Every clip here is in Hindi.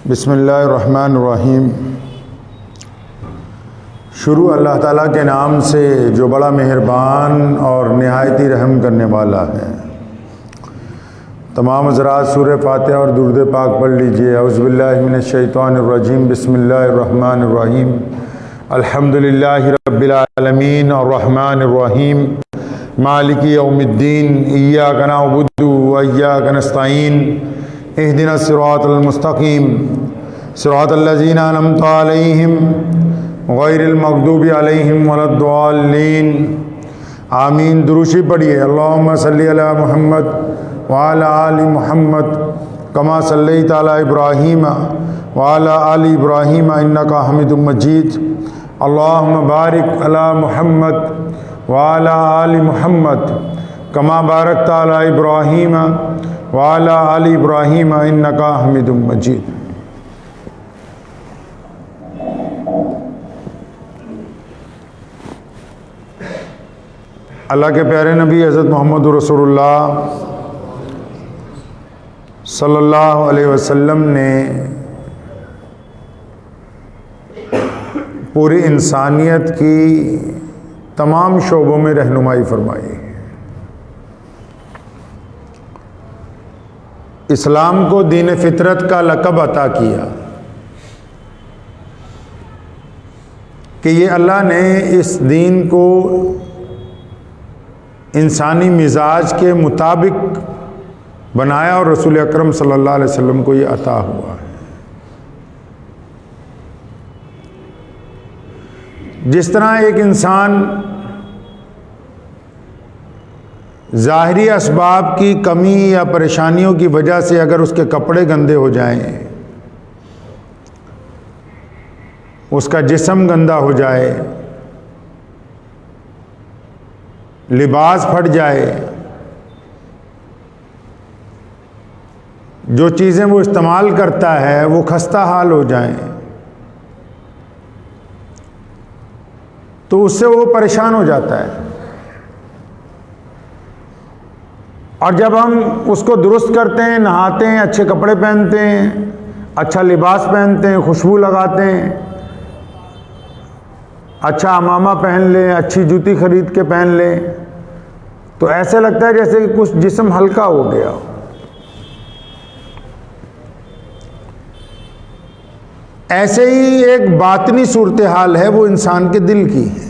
बिस्मिल्लाहिर्रहमानिर्रहीम। शुरू अल्लाह ताला के नाम से जो बड़ा मेहरबान और निहायती रहम करने वाला है। तमाम हज़रात सूरह फातिहा और दुरूद पाक पढ़ लीजिए। औज़ु बिल्लाहि मिनश शैतानिर्रजीम। बिस्मिल्लाहिर्रहमानिर्रहीम। अल्हम्दुलिल्लाहि रब्बिल आलमीन अर्रहमानिर्रहीम मालिकी यौमिद्दीन इय्याका नअबुदु व इय्याका नस्तईन इहदिनस सिरातल मुस्तकीम सिरातल लज़ीना अनअमता अलैहिम गैरिल मग़दूबि अलैहिम वलद्दाल्लीन। आमीन। दुरूशी पढ़िए। अल्लाहुम्मा सल्लि अला मुहम्मद व अला आलि मुहम्मद कमा सल्लैता अला इब्राहीम व अला आलि इब्राहीम इन्नका हमीदुम मजीद। अल्लाहुम्मा बारिक अला मुहम्मद व अला आलि मुहम्मद कमा बारकता अला इब्राहीम व अला आलि इब्राहीम इन्नका हमीदुम मजीद। अल्लाह के प्यारे नबी हज़रत मोहम्मद रसूलुल्लाह सल्लल्लाहु अलैहि वसल्लम ने पूरी इंसानियत की तमाम शोबों में रहनुमाई फरमाई। इस्लाम को दीन फितरत का लक़ब अता किया कि ये अल्लाह ने इस दीन को इंसानी मिजाज के मुताबिक बनाया और रसूल अकरम सल्लल्लाहु अलैहि वसल्लम को ये अता हुआ है। जिस तरह एक इंसान ज़ाहिरी असबाब की कमी या परेशानियों की वजह से अगर उसके कपड़े गंदे हो जाएं, उसका जिस्म गंदा हो जाए, लिबास फट जाए, जो चीज़ें वो इस्तेमाल करता है वो खस्ता हाल हो जाएं, तो उससे वो परेशान हो जाता है। और जब हम उसको दुरुस्त करते हैं, नहाते हैं, अच्छे कपड़े पहनते हैं, अच्छा लिबास पहनते हैं, खुशबू लगाते हैं, अच्छा अमामा पहन लें, अच्छी जूती खरीद के पहन लें, तो ऐसे लगता है जैसे कि कुछ जिस्म हल्का हो गया। ऐसे ही एक बातनी सूरत हाल है, वो इंसान के दिल की है।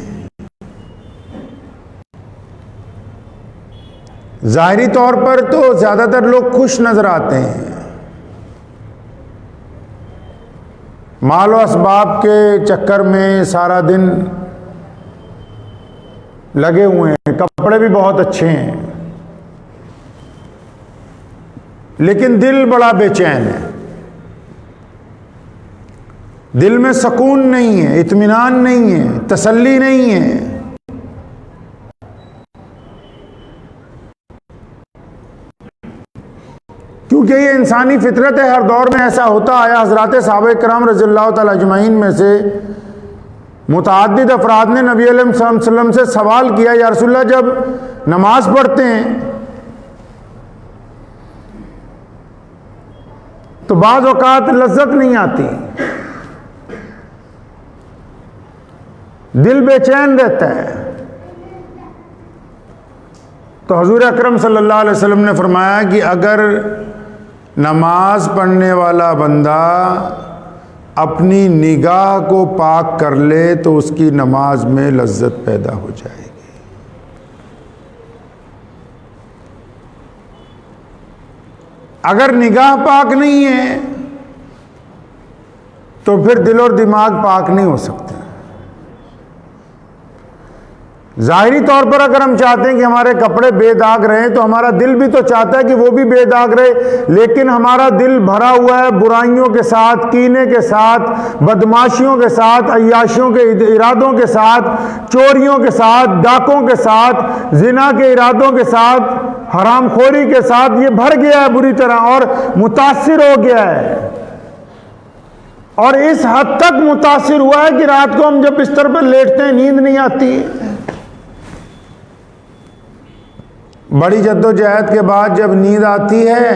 ज़ाहिरी तौर पर तो ज़्यादातर लोग खुश नज़र आते हैं, माल और असबाब के चक्कर में सारा दिन लगे हुए हैं, कपड़े भी बहुत अच्छे हैं, लेकिन दिल बड़ा बेचैन है। दिल में सुकून नहीं है, इत्मीनान नहीं है, तसल्ली नहीं है। क्योंकि ये इंसानी फितरत है, हर दौर में ऐसा होता आया। हज़रात सहाबा किराम रज़ियल्लाहु तआला अजमईन में से मुतअद्दिद अफराद ने नबी अलैहि सल्लम से सवाल किया, या रसूलल्लाह जब नमाज पढ़ते हैं तो बाज़ औक़ात लज्जत नहीं आती, दिल बेचैन रहता है। तो हुज़ूर अकरम सल्लल्लाहु अलैहि वसल्लम ने फरमाया कि अगर नमाज पढ़ने वाला बंदा अपनी निगाह को पाक कर ले तो उसकी नमाज में लज्जत पैदा हो जाएगी। अगर निगाह पाक नहीं है तो फिर दिल और दिमाग पाक नहीं हो सकते। ज़ाहिरी तौर पर अगर हम चाहते हैं कि हमारे कपड़े बेदाग रहें तो हमारा दिल भी तो चाहता है कि वो भी बेदाग रहे, लेकिन हमारा दिल भरा हुआ है बुराइयों के साथ, कीने के साथ, बदमाशियों के साथ, अय्याशियों के इरादों के साथ, चोरियों के साथ, डाकों के साथ, जिना के इरादों के साथ, हरामखोरी के साथ। ये भर गया है बुरी तरह और मुतासिर हो गया है, और इस हद तक मुतासिर हुआ है कि रात को हम जब बिस्तर पर लेटते हैं नींद नहीं आती। बड़ी जद्दोजहद के बाद जब नींद आती है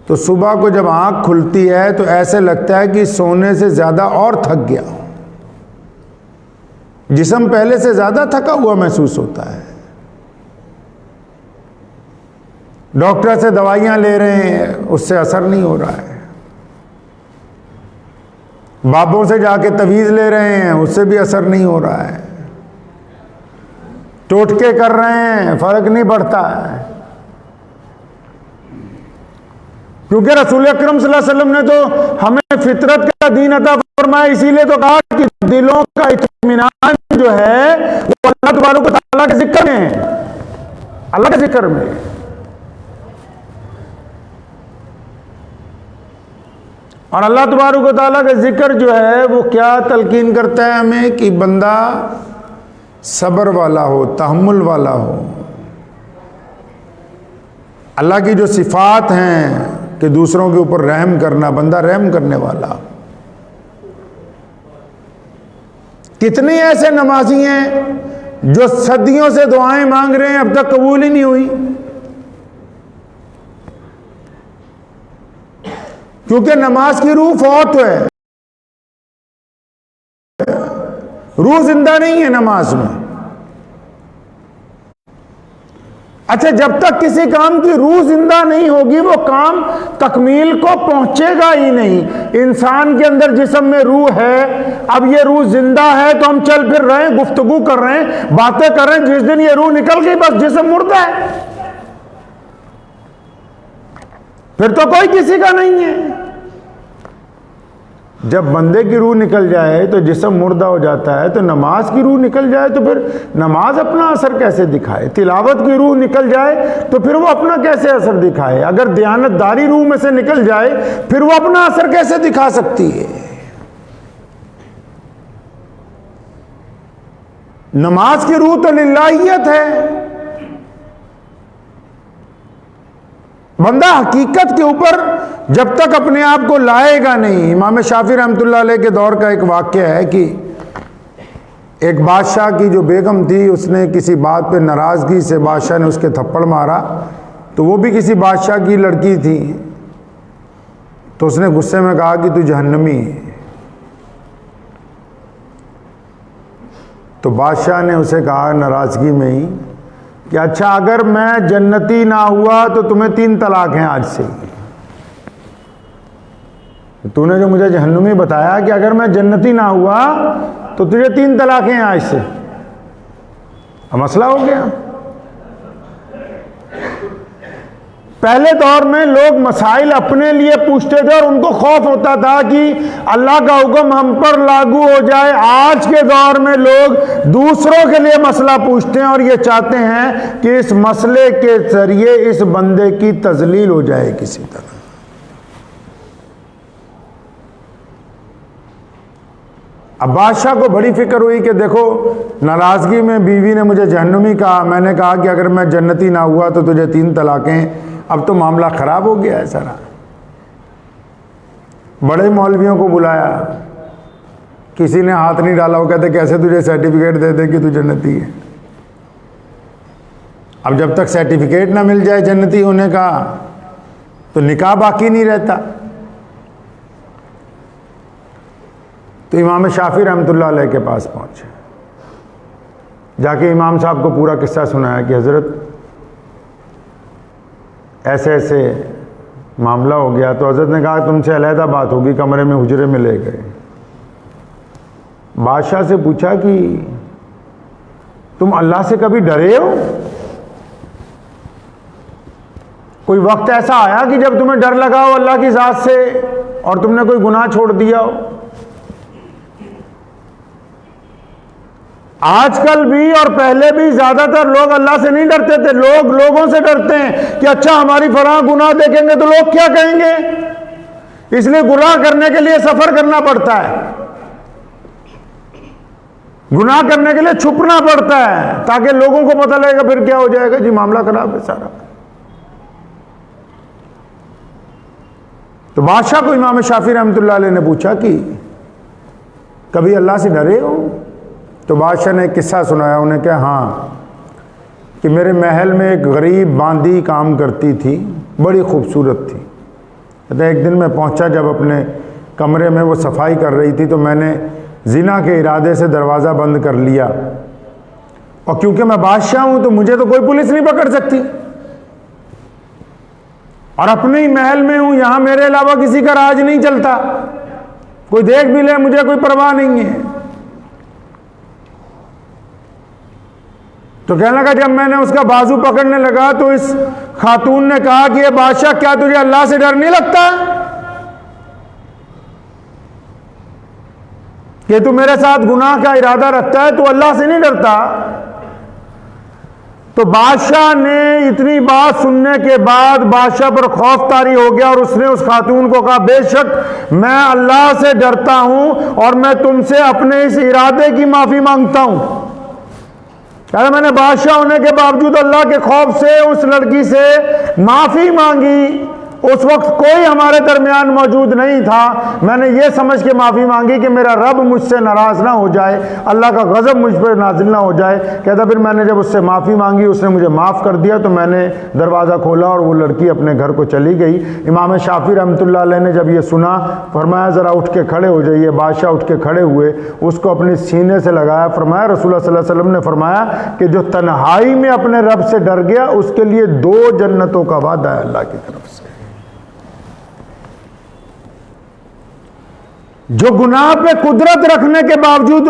तो सुबह को जब आंख खुलती है तो ऐसे लगता है कि सोने से ज़्यादा और थक गया, जिस्म पहले से ज़्यादा थका हुआ महसूस होता है। डॉक्टर से दवाइयाँ ले रहे हैं, उससे असर नहीं हो रहा है। बाबों से जाके तवीज़ ले रहे हैं, उससे भी असर नहीं हो रहा है। टोटके कर रहे हैं, फ़र्क नहीं पड़ता है। क्योंकि रसूल अकरम सल्लल्लाहु अलैहि वसल्लम ने तो हमें फितरत का दीन अता फरमाया, इसीलिए तो कहा कि दिलों का इत्मीनान जो है वो अल्लाह तबारक व तआला के जिक्र में है, अल्लाह के जिक्र में। और अल्लाह तबारक व तआला का जिक्र जो है वो क्या तलकीन करता है हमें कि बंदा सब्र वाला हो, तहम्मुल वाला हो। अल्लाह की जो सिफात हैं कि दूसरों के ऊपर रहम करना, बंदा रहम करने वाला। कितने ऐसे नमाजी हैं जो सदियों से दुआएं मांग रहे हैं, अब तक कबूल ही नहीं हुई, क्योंकि नमाज की रूह फौत है, रूह जिंदा नहीं है नमाज में। अच्छा, जब तक किसी काम की रूह जिंदा नहीं होगी वो काम तकमील को पहुंचेगा ही नहीं। इंसान के अंदर जिस्म में रूह है, अब ये रूह जिंदा है तो हम चल फिर रहे हैं, गुफ्तगू कर रहे हैं, बातें कर रहे हैं। जिस दिन ये रूह निकल गई बस जिस्म मुर्दा है, फिर तो कोई किसी का नहीं है। जब बंदे की रूह निकल जाए तो जिस्म मुर्दा हो जाता है, तो नमाज की रूह निकल जाए तो फिर नमाज अपना असर कैसे दिखाए? तिलावत की रूह निकल जाए तो फिर वो अपना कैसे असर दिखाए? अगर दयानतदारी रूह में से निकल जाए फिर वो अपना असर कैसे दिखा सकती है? नमाज की रूह तो लिल्लाहियत है। बंदा हकीकत के ऊपर जब तक अपने आप को लाएगा नहीं। इमाम शाफी रहमतुल्लाह अलैह के दौर का एक वाक़या है कि एक बादशाह की जो बेगम थी, उसने किसी बात पे नाराज़गी से बादशाह ने उसके थप्पड़ मारा, तो वो भी किसी बादशाह की लड़की थी, तो उसने गुस्से में कहा कि तू जहन्नमी है। तो बादशाह ने उसे कहा नाराज़गी में ही कि अच्छा, अगर मैं जन्नती ना हुआ तो तुम्हें 3 तलाक हैं आज से। तूने जो मुझे जहन्नुमी बताया कि अगर मैं जन्नती ना हुआ तो तुझे 3 तलाक हैं आज से, अब मसला हो गया। पहले दौर में लोग मसाइल अपने लिए पूछते थे और उनको खौफ होता था कि अल्लाह का हुक्म हम पर लागू हो जाए। आज के दौर में लोग दूसरों के लिए मसला पूछते हैं और ये चाहते हैं कि इस मसले के जरिए इस बंदे की तजलील हो जाए किसी तरह। अब बादशाह को बड़ी फिक्र हुई कि देखो, नाराज़गी में बीवी ने मुझे जहन्नुमी कहा, मैंने कहा कि अगर मैं जन्नती ना हुआ तो तुझे 3 तलाकें, अब तो मामला ख़राब हो गया है सारा। बड़े मौलवियों को बुलाया, किसी ने हाथ नहीं डाला। वो कहते कैसे तुझे सर्टिफिकेट दे दे कि तू जन्नती है? अब जब तक सर्टिफिकेट ना मिल जाए जन्नती होने का तो निकाह बाकी नहीं रहता। तो इमाम शाफी रहमतुल्लाह अलैह के पास पहुंचे, जाके इमाम साहब को पूरा किस्सा सुनाया कि हज़रत ऐसे ऐसे मामला हो गया। तो हज़रत ने कहा तुमसे अलहदा बात होगी। कमरे में हुजरे में ले गए। बादशाह से पूछा कि तुम अल्लाह से कभी डरे हो? कोई वक्त ऐसा आया कि जब तुम्हें डर लगा हो अल्लाह की ज़ात से और तुमने कोई गुनाह छोड़ दिया हो? आजकल भी और पहले भी ज्यादातर लोग अल्लाह से नहीं डरते थे, लोग लोगों से डरते हैं कि अच्छा हमारी फलां गुनाह देखेंगे तो लोग क्या कहेंगे, इसलिए गुनाह करने के लिए सफर करना पड़ता है, गुनाह करने के लिए छुपना पड़ता है ताकि लोगों को पता लगेगा, फिर क्या हो जाएगा जी मामला खराब है सारा। तो बादशाह को इमाम शाफी रहमतुल्लाह अलैह ने पूछा कि कभी अल्लाह से डरे हो? तो बादशाह ने एक किस्सा सुनाया। उन्हें कहा हाँ, कि मेरे महल में एक गरीब बांदी काम करती थी, बड़ी खूबसूरत थी। तो एक दिन मैं पहुंचा, जब अपने कमरे में वो सफाई कर रही थी तो मैंने जिना के इरादे से दरवाज़ा बंद कर लिया, और क्योंकि मैं बादशाह हूं तो मुझे तो कोई पुलिस नहीं पकड़ सकती, और अपने ही महल में हूं, यहां मेरे अलावा किसी का राज नहीं चलता, कोई देख भी ले मुझे कोई परवाह नहीं है। तो कहने लगा, जब मैंने उसका बाजू पकड़ने लगा तो इस खातून ने कहा कि ये बादशाह, क्या तुझे अल्लाह से डर नहीं लगता कि तू मेरे साथ गुनाह का इरादा रखता है, तू अल्लाह से नहीं डरता? तो बादशाह ने इतनी बात सुनने के बाद बादशाह पर खौफ तारी हो गया, और उसने उस खातून को कहा, बेशक मैं अल्लाह से डरता हूं और मैं तुमसे अपने इस इरादे की माफी मांगता हूं। कहता मैंने बादशाह होने के बावजूद अल्लाह के खौफ से उस लड़की से माफी मांगी। उस वक्त कोई हमारे दरमियान मौजूद नहीं था, मैंने ये समझ के माफ़ी मांगी कि मेरा रब मुझसे नाराज़ ना हो जाए, अल्लाह का गज़ब मुझ पर नाजिल ना हो जाए। कहता फिर मैंने जब उससे माफ़ी मांगी, उसने मुझे माफ़ कर दिया, तो मैंने दरवाज़ा खोला और वो लड़की अपने घर को चली गई। इमाम शाफी रहमतुल्लाह अलैह ने जब ये सुना, फरमाया ज़रा उठ के खड़े हो जाइए। बादशाह उठ के खड़े हुए, उसको अपने सीने से लगाया। फरमाया रसूलुल्लाह सल्लल्लाहु अलैहि वसल्लम ने फरमाया कि जो तन्हाई में अपने रब से डर गया, उसके लिए 2 जन्नतों का वादा है अल्लाह की तरफ से। जो गुनाह पे कुदरत रखने के बावजूद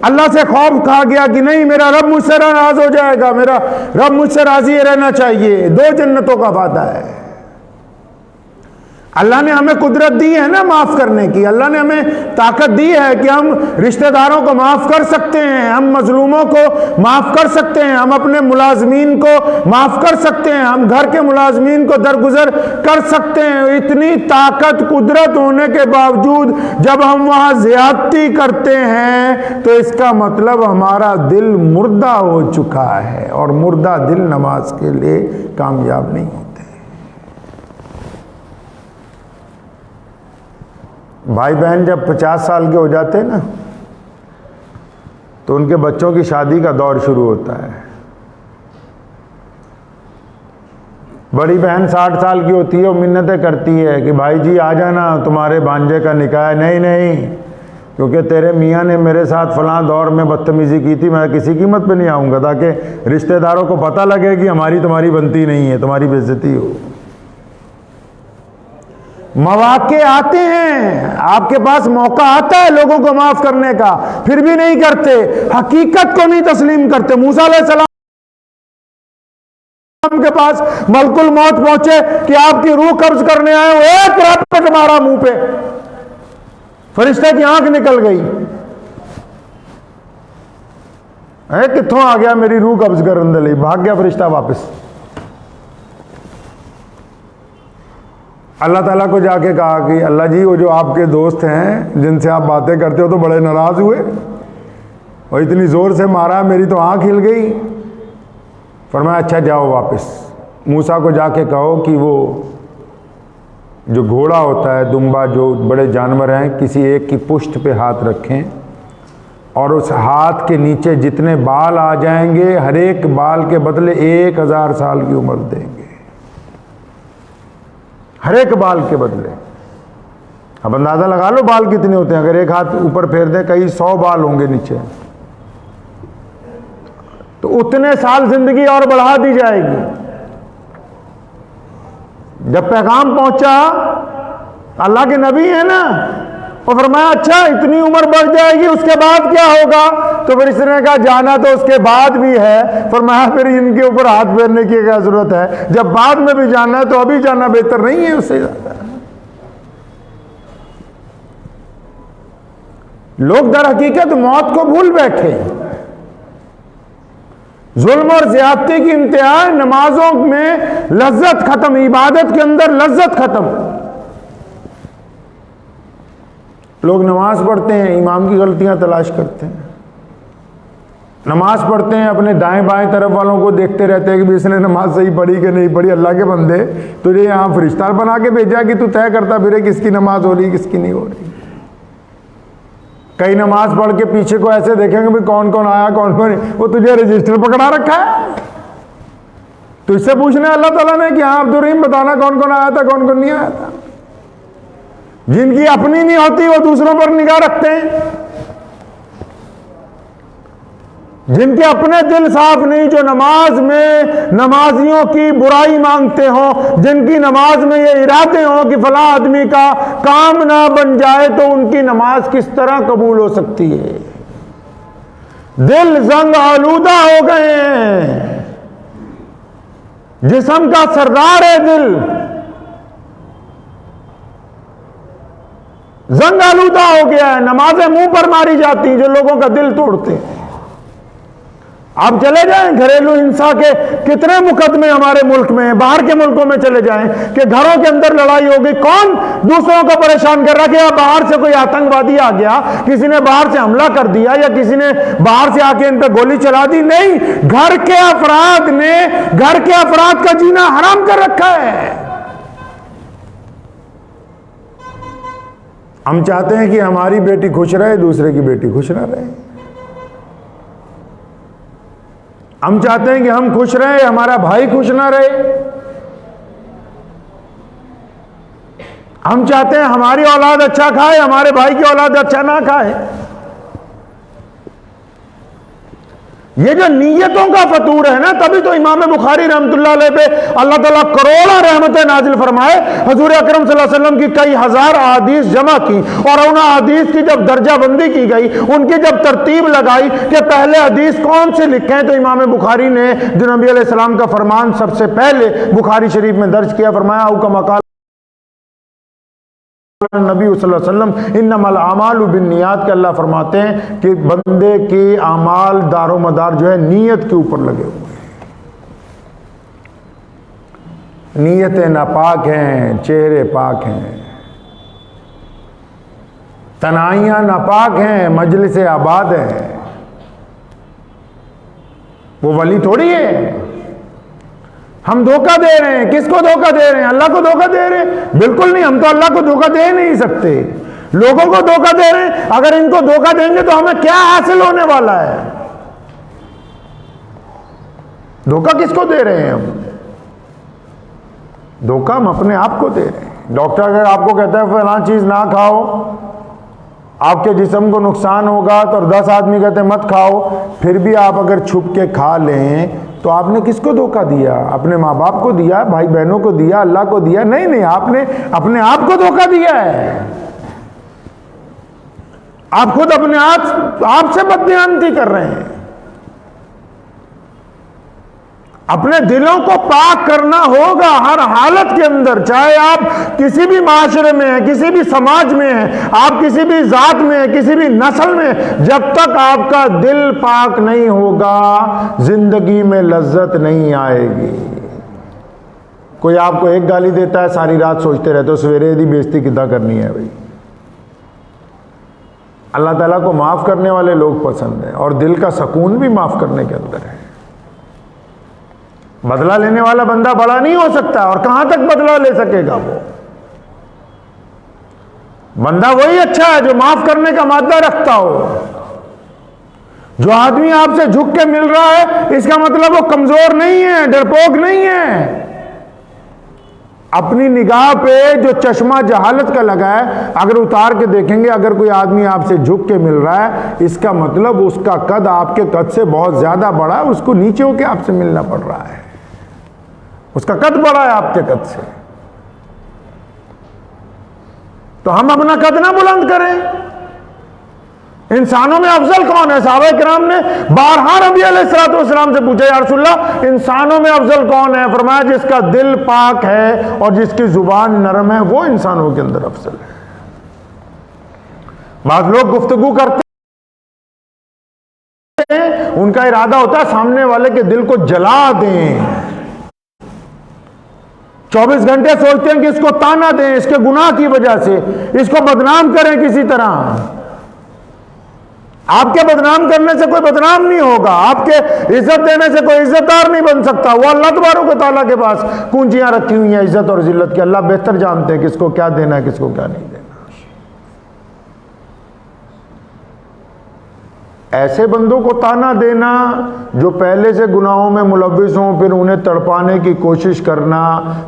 अल्लाह से खौफ खा गया कि नहीं मेरा रब मुझसे नाराज हो जाएगा, मेरा रब मुझसे राजी रहना चाहिए, 2 जन्नतों का वादा है। अल्लाह ने हमें कुदरत दी है ना माफ़ करने की, अल्लाह ने हमें ताकत दी है कि हम रिश्तेदारों को माफ़ कर सकते हैं, हम मजलूमों को माफ़ कर सकते हैं, हम अपने मुलाजमीन को माफ़ कर सकते हैं, हम घर के मुलाजमीन को दरगुजर कर सकते हैं। इतनी ताकत कुदरत होने के बावजूद जब हम वहाँ ज़्यादती करते हैं तो इसका मतलब हमारा दिल मुर्दा हो चुका है, और मुर्दा दिल नमाज के लिए कामयाब नहीं होता। भाई बहन जब 50 साल के हो जाते हैं ना, तो उनके बच्चों की शादी का दौर शुरू होता है। बड़ी बहन 60 साल की होती है, वो मिन्नतें करती है कि भाई जी आ जाना, तुम्हारे भांजे का निकाह है। नहीं नहीं, क्योंकि तेरे मियाँ ने मेरे साथ फलां दौर में बदतमीज़ी की थी, मैं किसी कीमत पे नहीं आऊँगा, ताकि रिश्तेदारों को पता लगे कि हमारी तुम्हारी बनती नहीं है, तुम्हारी बेइज्जती हो। मौके आते हैं, आपके पास मौका आता है लोगों को माफ करने का, फिर भी नहीं करते, हकीकत को नहीं तस्लीम करते। मूसा अलैहिस्सलाम के पास मलकुल मौत पहुंचे कि आपकी रूह कब्ज करने आए, वो एक रपट मारा मुंह पे, फरिश्ते की आंख निकल गई। कित्थों आ गया मेरी रूह कब्ज करने लिए, भाग गया फरिश्ता वापस। अल्लाह ताला को जाके कहा कि अल्लाह जी वो जो आपके दोस्त हैं जिनसे आप बातें करते हो तो बड़े नाराज़ हुए, और इतनी ज़ोर से मारा मेरी तो आँख हिल गई। फरमाया अच्छा जाओ वापस, मूसा को जाके कहो कि वो जो घोड़ा होता है, दुम्बा, जो बड़े जानवर हैं, किसी एक की पुष्ट पे हाथ रखें, और उस हाथ के नीचे जितने बाल आ जाएंगे, हर एक बाल के बदले 1000 साल की उम्र देंगे, हर एक बाल के बदले। अब अंदाजा लगा लो बाल कितने होते हैं, अगर एक हाथ ऊपर फेर दें कई 100 बाल होंगे नीचे, तो उतने साल जिंदगी और बढ़ा दी जाएगी। जब पैगाम पहुंचा, अल्लाह के नबी है ना, और फरमाया अच्छा इतनी उम्र बढ़ जाएगी, उसके बाद क्या होगा? तो फिर इसने कहा जाना तो उसके बाद भी है। फरमाया फिर इनके ऊपर हाथ फेरने की क्या जरूरत है, जब बाद में भी जाना है तो अभी जाना बेहतर नहीं है उससे ज्यादा। लोग दर हकीकत मौत को भूल बैठे। जुल्म और ज्यादती की इंतहा, नमाजों में लज्जत खत्म, इबादत के अंदर लज्जत खत्म। लोग नमाज पढ़ते हैं, इमाम की गलतियां तलाश करते हैं, नमाज पढ़ते हैं, अपने दाएं बाएं तरफ वालों को देखते रहते हैं कि इसने नमाज सही पढ़ी कि नहीं पढ़ी। अल्लाह के बंदे, तुझे यहाँ फरिश्ता बना के भेजा कि तू तय करता फिरे किसकी नमाज हो रही किसकी नहीं हो रही। कई नमाज पढ़ के पीछे को ऐसे देखेंगे भाई कौन कौन आया कौन कौन, वो तुझे रजिस्टर पकड़ा रखा है। तो इससे पूछना अल्लाह ताला ने कि हाँ अब्दुल रहीम बताना कौन कौन आया था कौन कौन नहीं आया था। जिनकी अपनी नहीं होती वो दूसरों पर निगाह रखते हैं, जिनके अपने दिल साफ नहीं, जो नमाज में नमाजियों की बुराई मांगते हो, जिनकी नमाज में ये इरादे हो कि फला आदमी का काम ना बन जाए, तो उनकी नमाज किस तरह कबूल हो सकती है? दिल जंग आलूदा हो गए हैं, जिस्म का सरदार है दिल, जंग आलूदा हो गया है। नमाजें मुंह पर मारी जाती हैं जो लोगों का दिल तोड़ते हैं। आप चले जाएं घरेलू हिंसा के कितने मुकदमे हमारे मुल्क में, बाहर के मुल्कों में चले जाएं कि घरों के अंदर लड़ाई हो गई, कौन दूसरों को परेशान कर रहा है? कि बाहर से कोई आतंकवादी आ गया, किसी ने बाहर से हमला कर दिया, या किसी ने बाहर से आके इन पे गोली चला दी? नहीं, घर के अफराद ने घर के अफराद का जीना हराम कर रखा है। हम चाहते हैं कि हमारी बेटी खुश रहे, दूसरे की बेटी खुश ना रहे। हम चाहते हैं कि हम खुश रहे, हमारा भाई खुश ना रहे। हम चाहते हैं हमारी औलाद अच्छा खाए, हमारे भाई की औलाद अच्छा ना खाए। ये जो नीयतों का फतूर है ना, तभी तो इमाम बुखारी रहमतुल्लाह अलैह पे अल्लाह ताला करोड़ों रहमतें नाजिल फरमाए। हजूर अकरम सल्लल्लाहु अलैहि वसल्लम की कई हजार अहादीस जमा की, और उन अहादीस की जब दर्जाबंदी की गई, उनकी जब तरतीब लगाई कि पहले हदीस कौन से लिखे हैं, तो इमाम बुखारी ने जो नबी अलैहिस्सलाम का फरमान सबसे पहले बुखारी शरीफ में दर्ज किया, फरमाया औ कमा क़ाल नबी सल्लल्लाहु अलैहि वसल्लम इन्नमल आमालु बिन्नियात, के अल्लाह फरमाते हैं कि बंदे के आमाल दारो मदार जो है नीयत के ऊपर लगे हुए हैं। नीयतें नापाक हैं, चेहरे पाक हैं, तनाइयां नापाक हैं, मजलिस आबाद है, वो वली थोड़ी है। हम धोखा दे रहे हैं, किसको धोखा दे रहे हैं? अल्लाह को धोखा दे रहे हैं? बिल्कुल नहीं, हम तो अल्लाह को धोखा दे नहीं सकते, लोगों को धोखा दे रहे हैं। अगर इनको धोखा देंगे तो हमें क्या हासिल होने वाला है? धोखा किसको दे रहे हैं हम? धोखा हम अपने आप को दे रहे हैं। डॉक्टर अगर आपको कहता है फलां चीज ना खाओ, आपके जिस्म को नुकसान होगा, तो 10 आदमी कहते हैं मत खाओ, फिर भी आप अगर छुप के खा लें, तो आपने किसको धोखा दिया? अपने माँ बाप को दिया, भाई बहनों को दिया, अल्लाह को दिया? नहीं नहीं, आपने अपने आप को धोखा दिया है। आप खुद अपने आप से बदनियानती कर रहे हैं। अपने दिलों को पाक करना होगा हर हालत के अंदर, चाहे आप किसी भी माशरे में हैं, किसी भी समाज में हैं, आप किसी भी जात में हैं, किसी भी नस्ल में, जब तक आपका दिल पाक नहीं होगा जिंदगी में लज्जत नहीं आएगी। कोई आपको एक गाली देता है, सारी रात सोचते रहते हो सवेरे यदि बेइज्जती कितना करनी है। भाई अल्लाह ताला को माफ करने वाले लोग पसंद हैं, और दिल का सुकून भी माफ करने के अंदर है। बदला लेने वाला बंदा बड़ा नहीं हो सकता, और कहां तक बदला ले सकेगा? वो बंदा वही अच्छा है जो माफ करने का मादा रखता हो। जो आदमी आपसे झुक के मिल रहा है, इसका मतलब वो कमजोर नहीं है, डरपोक नहीं है। अपनी निगाह पे जो चश्मा जहालत का लगा है, अगर उतार के देखेंगे, अगर कोई आदमी आपसे झुक के मिल रहा है, इसका मतलब उसका कद आपके कद से बहुत ज्यादा बड़ा है, उसको नीचे होके आपसे मिलना पड़ रहा है, उसका कद बड़ा है आपके कद से। तो हम अपना कद ना बुलंद करें। इंसानों में अफजल कौन है? सहाबा किराम ने बारहा नबी अलैहिस्सलाम से पूछा, या रसूलल्लाह इंसानों में अफजल कौन है? फरमाया जिसका दिल पाक है और जिसकी जुबान नरम है, वो इंसानों के अंदर अफजल है। बाद लोग गुफ्तगू करते हैं, उनका इरादा होता है सामने वाले के दिल को जला दें। 24 घंटे सोचते हैं कि इसको ताना दें, इसके गुनाह की वजह से इसको बदनाम करें किसी तरह। आपके बदनाम करने से कोई बदनाम नहीं होगा, आपके इज्जत देने से कोई इज्जतदार नहीं बन सकता। वो अल्लाह तबारक व तआला के पास कुंजियां रखी हुई हैं इज्जत और जिल्लत की। अल्लाह बेहतर जानते हैं किसको क्या देना है, किसको क्या नहीं देना। ऐसे बंदों को ताना देना जो पहले से गुनाहों में मुलव्विस हों, फिर उन्हें तड़पाने की कोशिश करना।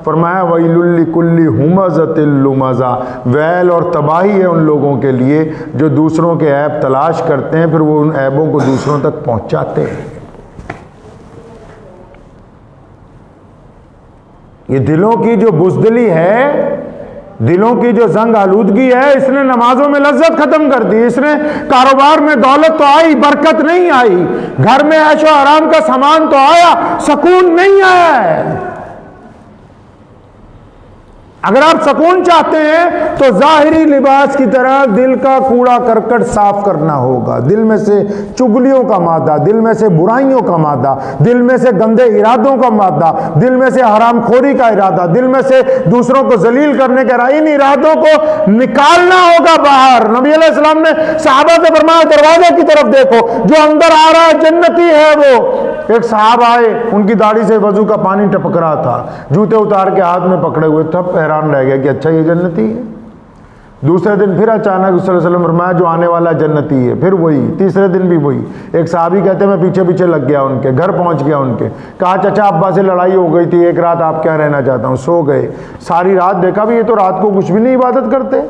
फरमाया वैलुल लिकुल्ली हुमज़तिल लुमज़ा, वैल और तबाही है उन लोगों के लिए जो दूसरों के ऐब तलाश करते हैं, फिर वो उन ऐबों को दूसरों तक पहुंचाते हैं। ये दिलों की जो बुज़दिली है, दिलों की जो जंग आलूदगी है, इसने नमाजों में लज्जत खत्म कर दी। इसने कारोबार में दौलत तो आई, बरकत नहीं आई। घर में ऐशो आराम का सामान तो आया, सुकून नहीं आया है। अगर आप सुकून चाहते हैं तो जाहिरी लिबास की तरह दिल का कूड़ा करकट साफ करना होगा। दिल में से चुगलियों का मादा, दिल में से बुराइयों का मादा, दिल में से गंदे इरादों का मादा, दिल में से हरामखोरी का इरादा, दिल में से दूसरों को जलील करने के इन इरादों को निकालना होगा बाहर। नबी अलैहिस्सलाम ने सहाबा से फरमाया दरवाजे की तरफ देखो, जो अंदर आ रहा है जन्नती है। वो एक साहब आए, उनकी दाढ़ी से वजू का पानी टपक रहा था, जूते उतार के हाथ में पकड़े हुए, तब हैरान रह गया कि अच्छा ये जन्नती है। दूसरे दिन फिर अचानक सल्लल्लाहु अलैहि वसल्लम फरमाया जो आने वाला जन्नती है। फिर वही, तीसरे दिन भी वही। एक साहबी कहते मैं पीछे पीछे लग गया, उनके घर पहुंच गया। उनके कहा चाचा अब्बा से लड़ाई हो गई थी, एक रात आप क्या रहना चाहता हूँ। सो गए। सारी रात देखा भी ये तो रात को कुछ भी नहीं इबादत करते।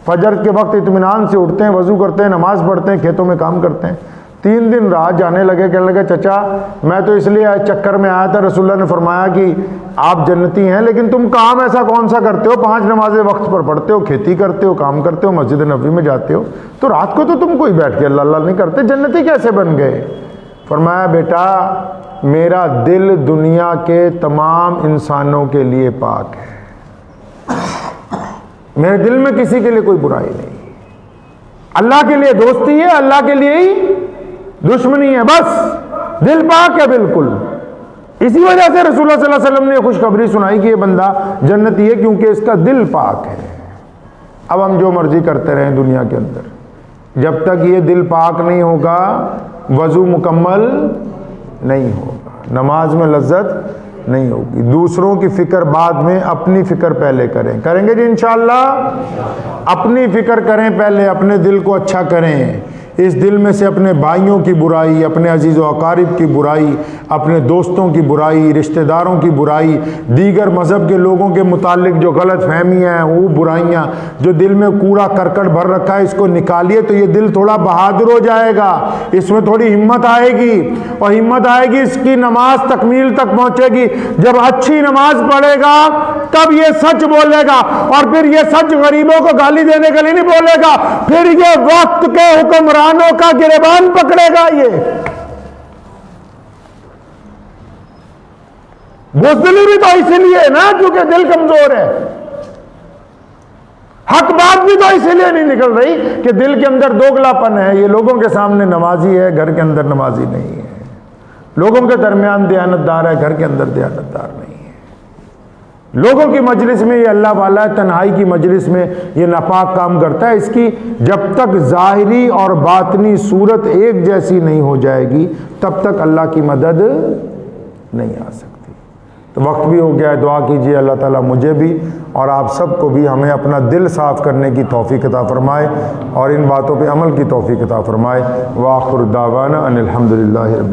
फजर के वक्त इत्मीनान से उठते हैं, वजू करते हैं, नमाज पढ़ते हैं, खेतों में काम करते हैं। 3 दिन रात जाने लगे, कहने लगे चचा मैं तो इसलिए चक्कर में आया था, रसूलुल्लाह ने फरमाया कि आप जन्नती हैं, लेकिन तुम काम ऐसा कौन सा करते हो, 5 नमाजें वक्त पर पढ़ते हो, खेती करते हो, काम करते हो, मस्जिद नबी में जाते हो, तो रात को तो तुम कोई बैठ के अल्लाह अल्लाह नहीं करते, जन्नती कैसे बन गए। फरमाया बेटा मेरा दिल दुनिया के तमाम इंसानों के लिए पाक है, मेरे दिल में किसी के लिए कोई बुराई नहीं। अल्लाह के लिए दोस्ती है, अल्लाह के लिए ही दुश्मनी है, बस दिल पाक है बिल्कुल। इसी वजह से रसूलुल्लाह सल्लल्लाहु अलैहि वसल्लम ने खुशखबरी सुनाई कि ये बंदा जन्नती है क्योंकि इसका दिल पाक है। अब हम जो मर्जी करते रहें दुनिया के अंदर, जब तक ये दिल पाक नहीं होगा वजू मुकम्मल नहीं होगा, नमाज में लज्जत नहीं होगी। दूसरों की फिक्र बाद में, अपनी फिक्र पहले करें। करेंगे जी इंशाअल्लाह। अपनी फिक्र करें पहले, अपने दिल को अच्छा करें। इस दिल में से अपने भाइयों की बुराई, अपने अजीज़ व अकारिब की बुराई, अपने दोस्तों की बुराई, रिश्तेदारों की बुराई, दीगर मज़हब के लोगों के मुतालिक जो गलत फहमियाँ हैं, वो बुराइयाँ जो दिल में कूड़ा करकट भर रखा है, इसको निकालिए तो ये दिल थोड़ा बहादुर हो जाएगा। इसमें थोड़ी हिम्मत आएगी, और हिम्मत आएगी इसकी नमाज तकमील तक पहुँचेगी। जब अच्छी नमाज पढ़ेगा तब ये सच बोलेगा, और फिर ये सच गरीबों को गाली देने के लिए नहीं बोलेगा, फिर ये वक्त के हुक्मरानों का गिरबान पकड़ेगा। ये बुज़दिली भी तो इसलिए ना क्योंकि दिल कमजोर है। हक बात भी तो इसलिए नहीं निकल रही कि दिल के अंदर दोगलापन है। ये लोगों के सामने नमाजी है, घर के अंदर नमाजी नहीं है। लोगों के दरमियान दयानतदार है, घर के अंदर दयानतदार नहीं है। लोगों की मजलिस में ये अल्लाह वाला है, तन्हाई की मजलिस में ये नापाक काम करता है। इसकी जब तक ज़ाहिरी और बातनी सूरत एक जैसी नहीं हो जाएगी तब तक अल्लाह की मदद नहीं आ सकती। तो वक्त भी हो गया है, दुआ कीजिए अल्लाह ताला मुझे भी और आप सबको भी हमें अपना दिल साफ़ करने की तौफीक अता फरमाए और इन बातों पे अमल की तौफीक अता फरमाए। व आखिर दावाना अनिल हम्दुलिल्लाहि रब्बिल